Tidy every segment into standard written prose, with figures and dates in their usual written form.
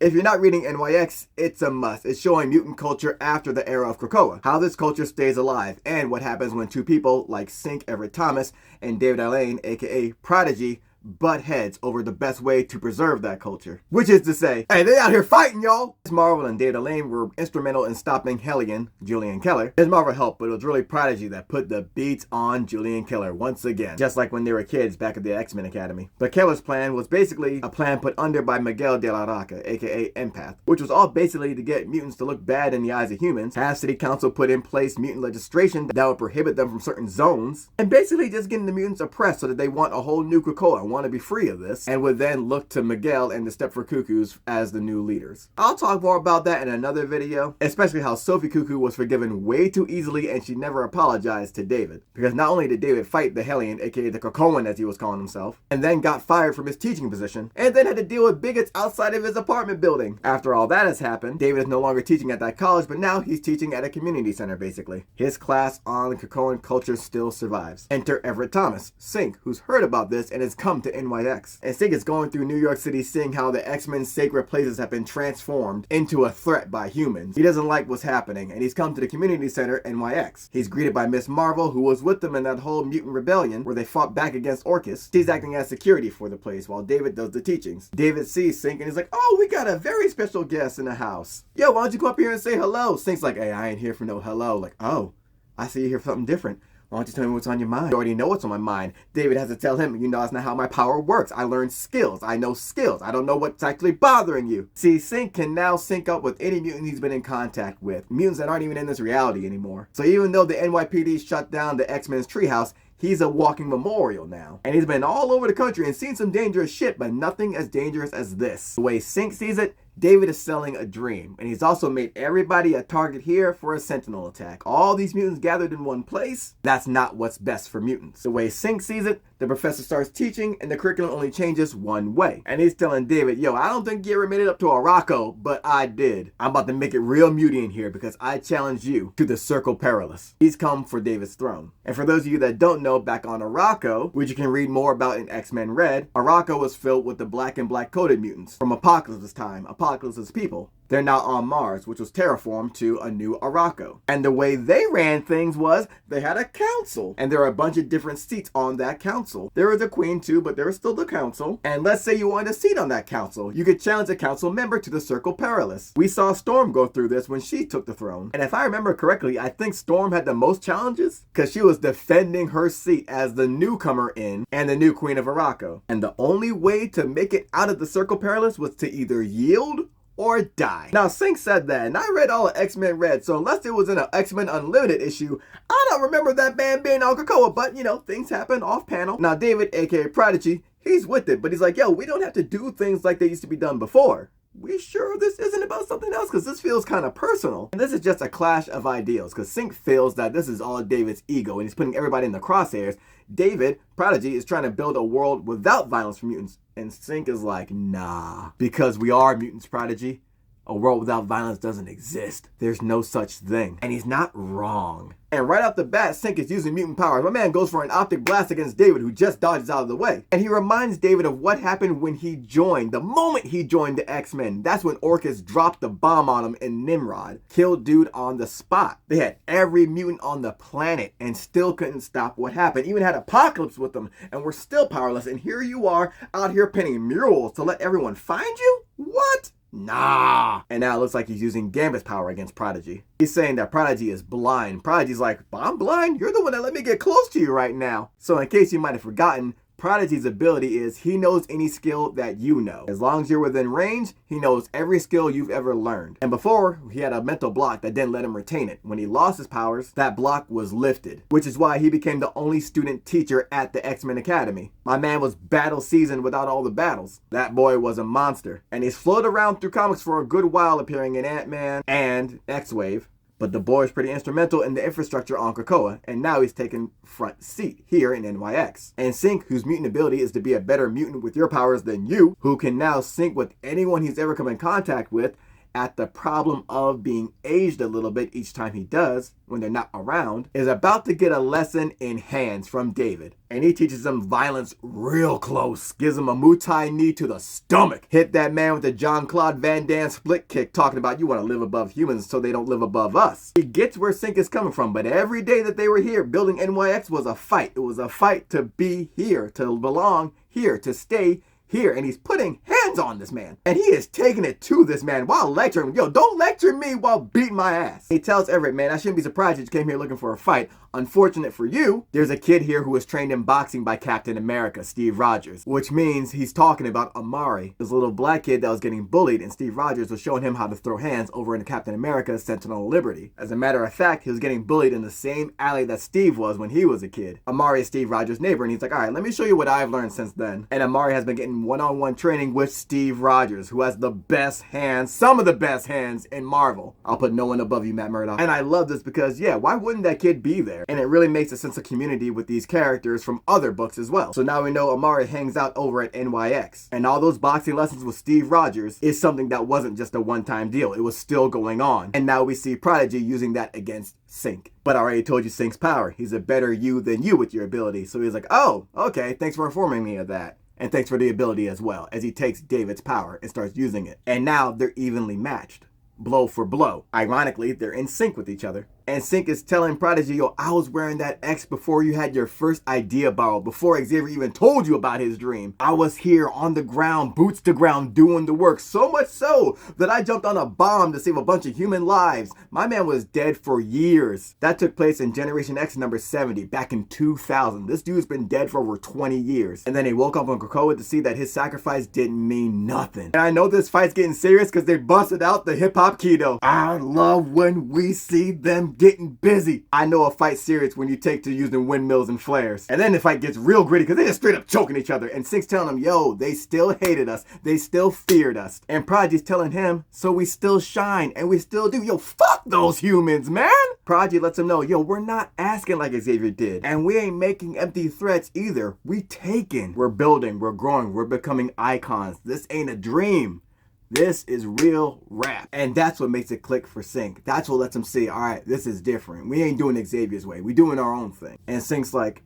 If you're not reading NYX, it's a must. It's showing mutant culture after the era of Krakoa, how this culture stays alive, and what happens when two people like Synch Everett Thomas and David Allain, aka Prodigy, butt heads over the best way to preserve that culture. Which is to say, hey, they out here fighting, y'all! Ms. Marvel and David Allain were instrumental in stopping Hellion, Julian Keller. Ms. Marvel helped, but it was really Prodigy that put the beats on Julian Keller once again, just like when they were kids back at the X-Men Academy. But Keller's plan was basically a plan put under by Miguel de la Arakko, aka Empath, which was all basically to get mutants to look bad in the eyes of humans, have City Council put in place mutant legislation that would prohibit them from certain zones, and basically just getting the mutants oppressed so that they want a whole new Krakoa and want to be free of this, and would then look to Miguel and the Stepford Cuckoos as the new leaders. I'll talk more about that in another video, especially how Sophie Cuckoo was forgiven way too easily and she never apologized to David. Because not only did David fight the Hellion, aka the Krakoan as he was calling himself, and then got fired from his teaching position, and then had to deal with bigots outside of his apartment building. After all that has happened, David is no longer teaching at that college, but now he's teaching at a community center basically. His class on Krakoan culture still survives. Enter Everett Thomas, Synch, who's heard about this and has come to NYX. And Synch is going through New York City seeing how the X-Men's sacred places have been transformed into a threat by humans. He doesn't like what's happening, and he's come to the community center, NYX. He's greeted by Ms. Marvel, who was with them in that whole mutant rebellion where they fought back against Orcus. She's acting as security for the place while David does the teachings. David sees Synch and he's like, oh, we got a very special guest in the house. Yo, why don't you come up here and say hello? Synch's like, hey, I ain't here for no hello. Like, oh, I see you here for something different. Why don't you tell me what's on your mind? You already know what's on my mind. David has to tell him, you know, that's not how my power works. I learned skills. I know skills. I don't know what's actually bothering you. See, Synch can now sync up with any mutant he's been in contact with. Mutants that aren't even in this reality anymore. So even though the NYPD shut down the X-Men's treehouse, he's a walking memorial now. And he's been all over the country and seen some dangerous shit, but nothing as dangerous as this. The way Synch sees it, David is selling a dream, and he's also made everybody a target here for a sentinel attack. All these mutants gathered in one place, that's not what's best for mutants. The way Synch sees it, the professor starts teaching, and the curriculum only changes one way. And he's telling David, yo, I don't think you ever made it up to Arakko, but I did. I'm about to make it real muty in here because I challenge you to the Circle Perilous. He's come for David's throne. And for those of you that don't know, back on Arakko, which you can read more about in X-Men Red, Arakko was filled with the black and black-coded mutants from Apocalypse's time. Apocalypse's people. They're now on Mars, which was terraformed to a new Arakko. And the way they ran things was they had a council. And there are a bunch of different seats on that council. There was a queen too, but there was still the council. And let's say you wanted a seat on that council. You could challenge a council member to the Circle Perilous. We saw Storm go through this when she took the throne. And if I remember correctly, I think Storm had the most challenges because she was defending her seat as the newcomer in and the new queen of Arakko. And the only way to make it out of the Circle Perilous was to either yield or die. Now, Synch said that, and I read all of X-Men Red, so unless it was in an X-Men Unlimited issue, I don't remember that band being on Krakoa, but, you know, things happen off-panel. Now, David, aka Prodigy, he's with it, but he's like, yo, we don't have to do things like they used to be done before. We sure this isn't about something else? Because this feels kind of personal. And this is just a clash of ideals, because Synch feels that this is all David's ego, and he's putting everybody in the crosshairs. David, Prodigy, is trying to build a world without violence for mutants. And Synch is like, nah, because we are mutants, Prodigy. A world without violence doesn't exist. There's no such thing. And he's not wrong. And right off the bat, Synch is using mutant powers. My man goes for an optic blast against David, who just dodges out of the way. And he reminds David of what happened when he joined. The moment he joined the X-Men, that's when Orcus dropped the bomb on him in Nimrod. Killed dude on the spot. They had every mutant on the planet and still couldn't stop what happened. Even had Apocalypse with them and were still powerless. And here you are out here painting murals to let everyone find you? What? Nah. And now it looks like he's using Gambit's power against Prodigy. He's saying that Prodigy is blind. Prodigy's like, I'm blind? You're the one that let me get close to you right now. So in case you might have forgotten, Prodigy's ability is he knows any skill that you know. As long as you're within range, he knows every skill you've ever learned. And before, he had a mental block that didn't let him retain it. When he lost his powers, that block was lifted, which is why he became the only student teacher at the X-Men Academy. My man was battle seasoned without all the battles. That boy was a monster. And he's floated around through comics for a good while, appearing in Ant-Man and X-Wave. But the boy is pretty instrumental in the infrastructure on Krakoa, and now he's taken front seat here in NYX. And Synch, whose mutant ability is to be a better mutant with your powers than you, who can now sync with anyone he's ever come in contact with, at the problem of being aged a little bit each time he does when they're not around, is about to get a lesson in hands from David. And he teaches him violence real close. Gives him a Muay Thai knee to the stomach. Hit that man with the Jean-Claude Van Damme split kick, talking about you want to live above humans so they don't live above us. He gets where Synch is coming from, but every day that they were here building NYX was a fight. It was a fight to be here, to belong here, to stay here. And he's putting hands on this man. And he is taking it to this man while lecturing him. Yo, don't lecture me while beating my ass. He tells Everett, man, I shouldn't be surprised that you came here looking for a fight. Unfortunate for you, there's a kid here who was trained in boxing by Captain America, Steve Rogers, which means he's talking about Amari, this little black kid that was getting bullied, and Steve Rogers was showing him how to throw hands over in Captain America's Sentinel of Liberty. As a matter of fact, he was getting bullied in the same alley that Steve was when he was a kid. Amari is Steve Rogers' neighbor, and he's like, all right, let me show you what I've learned since then. And Amari has been getting one-on-one training with Steve Rogers, who has the best hands, some of the best hands in Marvel. I'll put no one above you, Matt Murdock. And I love this because, yeah, why wouldn't that kid be there? And it really makes a sense of community with these characters from other books as well. So now we know Amari hangs out over at NYX. And all those boxing lessons with Steve Rogers is something that wasn't just a one-time deal. It was still going on. And now we see Prodigy using that against Synch. But I already told you Synch's power. He's a better you than you with your ability. So he's like, oh, okay, thanks for informing me of that. And thanks for the ability as well, as he takes David's power and starts using it. And now they're evenly matched. Blow for blow. Ironically, they're in sync with each other. And Synch is telling Prodigy, yo, I was wearing that X before you had your first idea borrowed, before Xavier even told you about his dream. I was here on the ground, boots to ground, doing the work. So much so that I jumped on a bomb to save a bunch of human lives. My man was dead for years. That took place in Generation X number 70, back in 2000. This dude's been dead for over 20 years. And then he woke up on Krakoa to see that his sacrifice didn't mean nothing. And I know this fight's getting serious because they busted out the hip-hop keto. I love when we see them getting busy. I know a fight's serious when you take to using windmills and flares. And then the fight gets real gritty because they just straight up choking each other. And Synch's telling them, yo, they still hated us. They still feared us. And Prodigy's telling him, so we still shine and we still do. Yo, fuck those humans, man. Prodigy lets him know, yo, we're not asking like Xavier did. And we ain't making empty threats either. We taking. We're building. We're growing. We're becoming icons. This ain't a dream. This is real rap. And that's what makes it click for Synch. That's what lets him see, all right, this is different. We ain't doing Xavier's way. We doing our own thing. And Synch's like,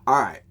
all right,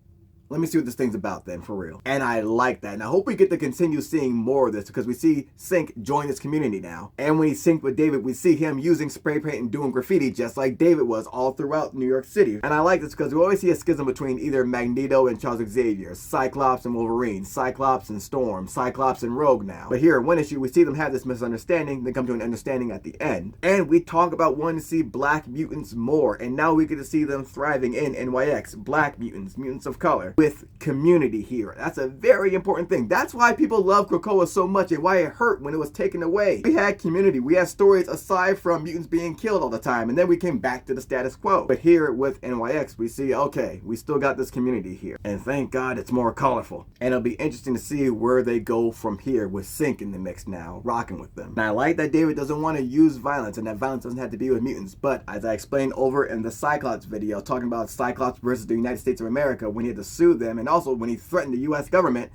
let me see what this thing's about then, for real. And I like that. And I hope we get to continue seeing more of this because we see Synch join this community now. And when he synced with David, we see him using spray paint and doing graffiti just like David was all throughout New York City. And I like this because we always see a schism between either Magneto and Charles Xavier, Cyclops and Wolverine, Cyclops and Storm, Cyclops and Rogue now. But here in one issue, we see them have this misunderstanding, then come to an understanding at the end. And we talk about wanting to see black mutants more. And now we get to see them thriving in NYX, black mutants, mutants of color, with community here. That's a very important thing. That's why people love Krakoa so much and why it hurt when it was taken away. We had community. We had stories aside from mutants being killed all the time, and then we came back to the status quo. But here with NYX, we see, okay, we still got this community here. And thank God it's more colorful. And it'll be interesting to see where they go from here with Synch in the mix now, rocking with them. And I like that David doesn't want to use violence, and that violence doesn't have to be with mutants. But as I explained over in the Cyclops video, talking about Cyclops versus the United States of America, when he had to sue them, and also when he threatened the US government,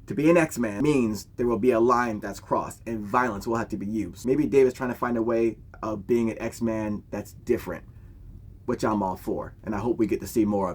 to be an X-Man means there will be a line that's crossed and violence will have to be used. Maybe David's trying to find a way of being an X-Man that's different, which I'm all for, and I hope we get to see more of.